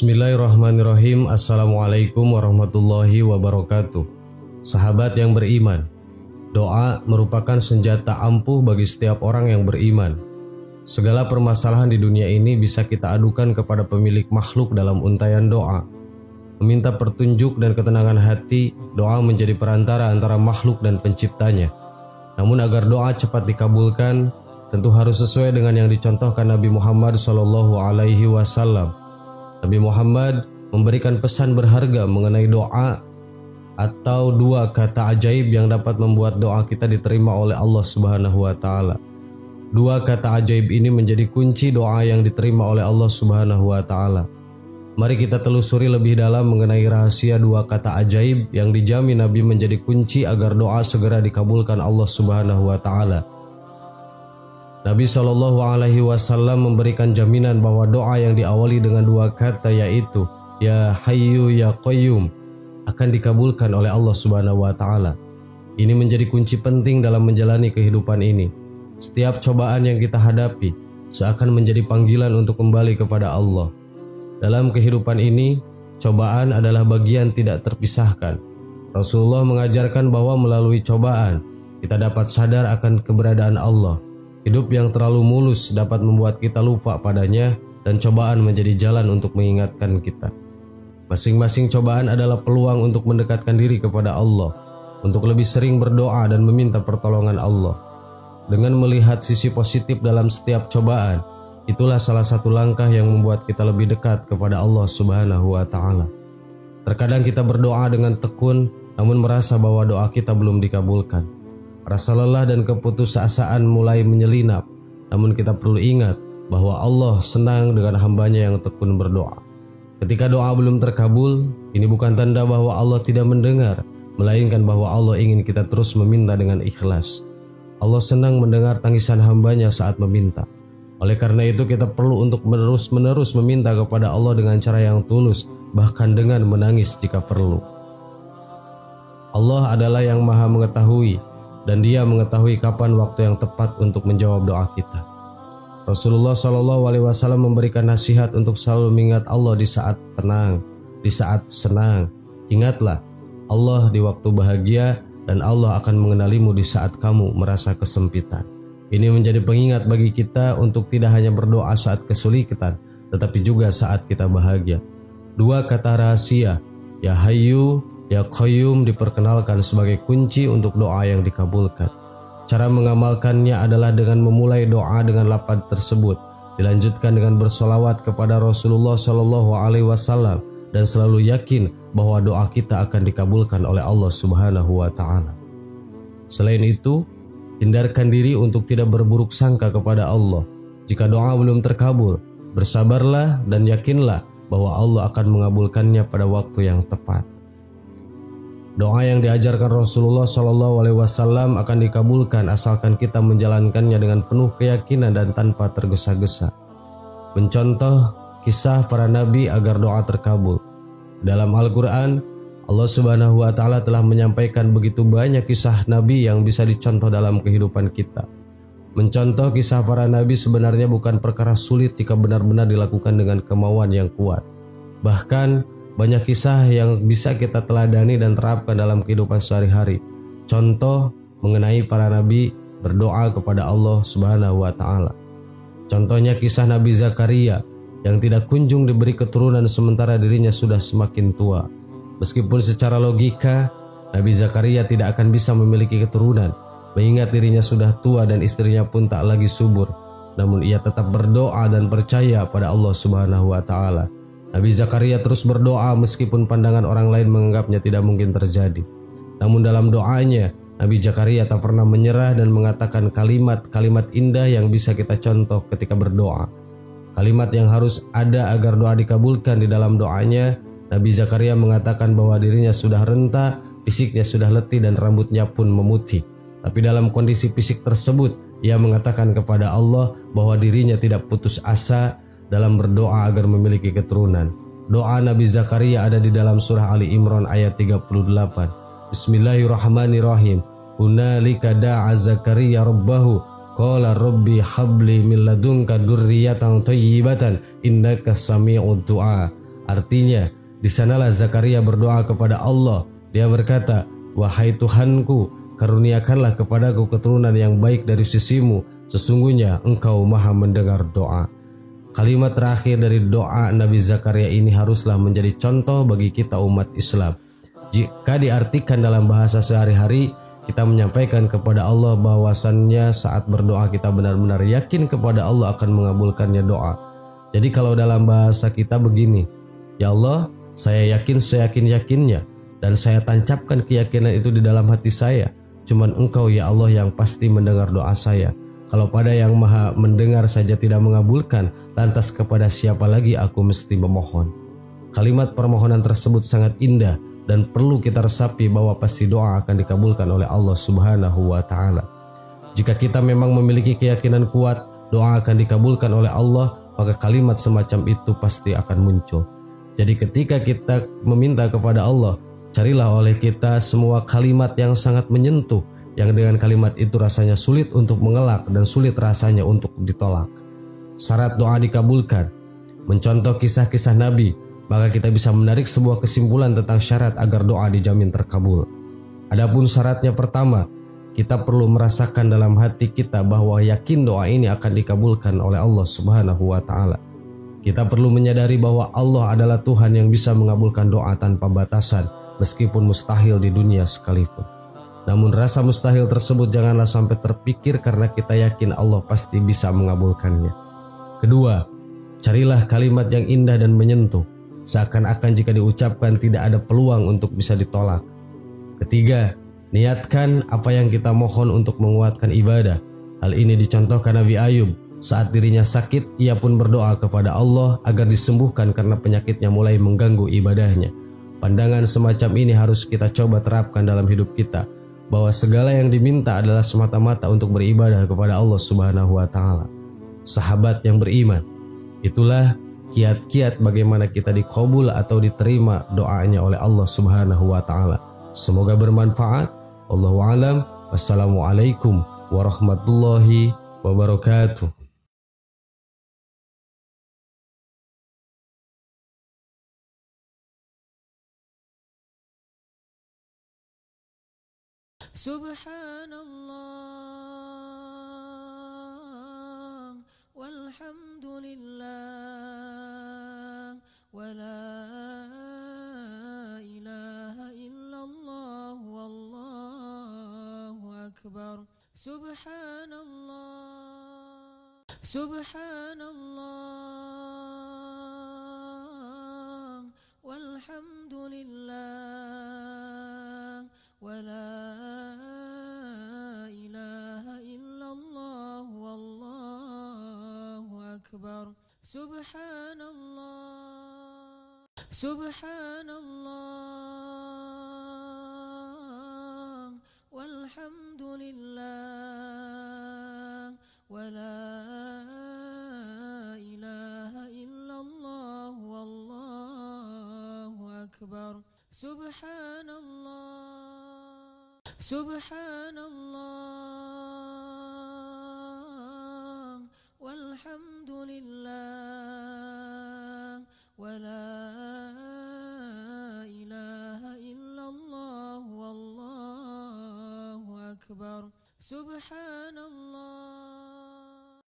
Bismillahirrahmanirrahim. Assalamualaikum warahmatullahi wabarakatuh. Sahabat yang beriman, doa merupakan senjata ampuh bagi setiap orang yang beriman. Segala permasalahan di dunia ini bisa kita adukan kepada pemilik makhluk dalam untaian doa. Meminta petunjuk dan ketenangan hati, doa menjadi perantara antara makhluk dan penciptanya. Namun agar doa cepat dikabulkan, tentu harus sesuai dengan yang dicontohkan Nabi Muhammad SAW. Nabi Muhammad memberikan pesan berharga mengenai doa atau dua kata ajaib yang dapat membuat doa kita diterima oleh Allah Subhanahu wa taala. Dua kata ajaib ini menjadi kunci doa yang diterima oleh Allah Subhanahu wa taala. Mari kita telusuri lebih dalam mengenai rahasia dua kata ajaib yang dijamin Nabi menjadi kunci agar doa segera dikabulkan Allah Subhanahu wa taala. Nabi SAW memberikan jaminan bahwa doa yang diawali dengan dua kata yaitu Ya Hayyu Ya Qayyum akan dikabulkan oleh Allah Subhanahu wa taala. Ini menjadi kunci penting dalam menjalani kehidupan ini. Setiap cobaan yang kita hadapi seakan menjadi panggilan untuk kembali kepada Allah. Dalam kehidupan ini, cobaan adalah bagian tidak terpisahkan. Rasulullah mengajarkan bahwa melalui cobaan kita dapat sadar akan keberadaan Allah. Hidup yang terlalu mulus dapat membuat kita lupa padanya dan cobaan menjadi jalan untuk mengingatkan kita. Masing-masing cobaan adalah peluang untuk mendekatkan diri kepada Allah, untuk lebih sering berdoa dan meminta pertolongan Allah. Dengan melihat sisi positif dalam setiap cobaan, itulah salah satu langkah yang membuat kita lebih dekat kepada Allah Subhanahu wa taala. Terkadang kita berdoa dengan tekun namun merasa bahwa doa kita belum dikabulkan. Rasa lelah dan keputusasaan mulai menyelinap, namun kita perlu ingat bahwa Allah senang dengan hambanya yang tekun berdoa. Ketika doa belum terkabul, ini bukan tanda bahwa Allah tidak mendengar, melainkan bahwa Allah ingin kita terus meminta dengan ikhlas. Allah senang mendengar tangisan hambanya saat meminta. Oleh karena itu kita perlu untuk menerus meminta kepada Allah dengan cara yang tulus, bahkan dengan menangis jika perlu. Allah adalah yang maha mengetahui, dan Dia mengetahui kapan waktu yang tepat untuk menjawab doa kita. Rasulullah SAW memberikan nasihat untuk selalu mengingat Allah di saat tenang, di saat senang. Ingatlah Allah di waktu bahagia dan Allah akan mengenalimu di saat kamu merasa kesempitan. Ini menjadi pengingat bagi kita untuk tidak hanya berdoa saat kesulitan, tetapi juga saat kita bahagia. Dua kata rahasia, Ya Hayyu Ya Qayyum diperkenalkan sebagai kunci untuk doa yang dikabulkan. Cara mengamalkannya adalah dengan memulai doa dengan lafaz tersebut, dilanjutkan dengan bersolawat kepada Rasulullah SAW dan selalu yakin bahwa doa kita akan dikabulkan oleh Allah Subhanahu wa taala. Selain itu, hindarkan diri untuk tidak berburuk sangka kepada Allah. Jika doa belum terkabul, bersabarlah dan yakinlah bahwa Allah akan mengabulkannya pada waktu yang tepat. Doa yang diajarkan Rasulullah SAW akan dikabulkan asalkan kita menjalankannya dengan penuh keyakinan dan tanpa tergesa-gesa. Mencontoh kisah para nabi agar doa terkabul. Dalam Al-Quran, Allah Subhanahu wa taala telah menyampaikan begitu banyak kisah nabi yang bisa dicontoh dalam kehidupan kita. Mencontoh kisah para nabi sebenarnya bukan perkara sulit jika benar-benar dilakukan dengan kemauan yang kuat. Bahkan banyak kisah yang bisa kita teladani dan terapkan dalam kehidupan sehari-hari. Contoh mengenai para nabi berdoa kepada Allah Subhanahu wa taala. Contohnya kisah Nabi Zakaria yang tidak kunjung diberi keturunan sementara dirinya sudah semakin tua. Meskipun secara logika Nabi Zakaria tidak akan bisa memiliki keturunan, mengingat dirinya sudah tua dan istrinya pun tak lagi subur. Namun ia tetap berdoa dan percaya pada Allah Subhanahu wa taala. Nabi Zakaria terus berdoa meskipun pandangan orang lain menganggapnya tidak mungkin terjadi. Namun dalam doanya, Nabi Zakaria tak pernah menyerah dan mengatakan kalimat-kalimat indah yang bisa kita contoh ketika berdoa. Kalimat yang harus ada agar doa dikabulkan di dalam doanya, Nabi Zakaria mengatakan bahwa dirinya sudah renta, fisiknya sudah letih dan rambutnya pun memutih. Tapi dalam kondisi fisik tersebut, ia mengatakan kepada Allah bahwa dirinya tidak putus asa dalam berdoa agar memiliki keturunan. Doa Nabi Zakaria ada di dalam surah Ali Imran ayat 38. Bismillahirrahmanirrahim. Hunalika da'a Zakaria rabbahu qala rabbi habli min ladunka dzurriyyatan thayyibatan innaka sami'ud du'a. Artinya, di sanalah Zakaria berdoa kepada Allah. Dia berkata, "Wahai Tuhanku, karuniakanlah kepadaku keturunan yang baik dari sisimu. Sesungguhnya Engkau Maha mendengar doa." Kalimat terakhir dari doa Nabi Zakaria ini haruslah menjadi contoh bagi kita umat Islam. Jika diartikan dalam bahasa sehari-hari, kita menyampaikan kepada Allah bahwasannya saat berdoa kita benar-benar yakin kepada Allah akan mengabulkannya doa. Jadi kalau dalam bahasa kita begini, "Ya Allah, saya yakin seyakin-yakinnya dan saya tancapkan keyakinan itu di dalam hati saya. Cuman Engkau ya Allah yang pasti mendengar doa saya. Kalau pada yang maha mendengar saja tidak mengabulkan, lantas kepada siapa lagi aku mesti memohon?" Kalimat permohonan tersebut sangat indah dan perlu kita resapi bahwa pasti doa akan dikabulkan oleh Allah Subhanahu wa Ta'ala. Jika kita memang memiliki keyakinan kuat doa akan dikabulkan oleh Allah, maka kalimat semacam itu pasti akan muncul. Jadi ketika kita meminta kepada Allah, carilah oleh kita semua kalimat yang sangat menyentuh, yang dengan kalimat itu rasanya sulit untuk mengelak dan sulit rasanya untuk ditolak. Syarat doa dikabulkan: mencontoh kisah-kisah Nabi, maka kita bisa menarik sebuah kesimpulan tentang syarat agar doa dijamin terkabul. Adapun syaratnya pertama, kita perlu merasakan dalam hati kita bahwa yakin doa ini akan dikabulkan oleh Allah Subhanahu wa Ta'ala. Kita perlu menyadari bahwa Allah adalah Tuhan yang bisa mengabulkan doa tanpa batasan, meskipun mustahil di dunia sekalipun. Namun rasa mustahil tersebut janganlah sampai terpikir karena kita yakin Allah pasti bisa mengabulkannya. Kedua, carilah kalimat yang indah dan menyentuh, seakan-akan jika diucapkan tidak ada peluang untuk bisa ditolak. Ketiga, niatkan apa yang kita mohon untuk menguatkan ibadah. Hal ini dicontohkan Nabi Ayub. Saat dirinya sakit, ia pun berdoa kepada Allah agar disembuhkan karena penyakitnya mulai mengganggu ibadahnya. Pandangan semacam ini harus kita coba terapkan dalam hidup kita, bahwa segala yang diminta adalah semata-mata untuk beribadah kepada Allah Subhanahu wa Ta'ala. Sahabat yang beriman, itulah kiat-kiat bagaimana kita dikabul atau diterima doanya oleh Allah Subhanahu wa Ta'ala. Semoga bermanfaat. Wallahu a'lam. Wassalamualaikum warahmatullahi wabarakatuh. Subhanallah walhamdulillah wa la ilaha illallah wallahu akbar. Subhanallah walhamdulillah wa la ilaha illallah wallahu akbar. Subhanallah walhamdulillah wa la ilaha illallah wallahu akbar. Subhanallah walhamdulillah wa la ilaha illallah wallahu akbar. Subhanallah.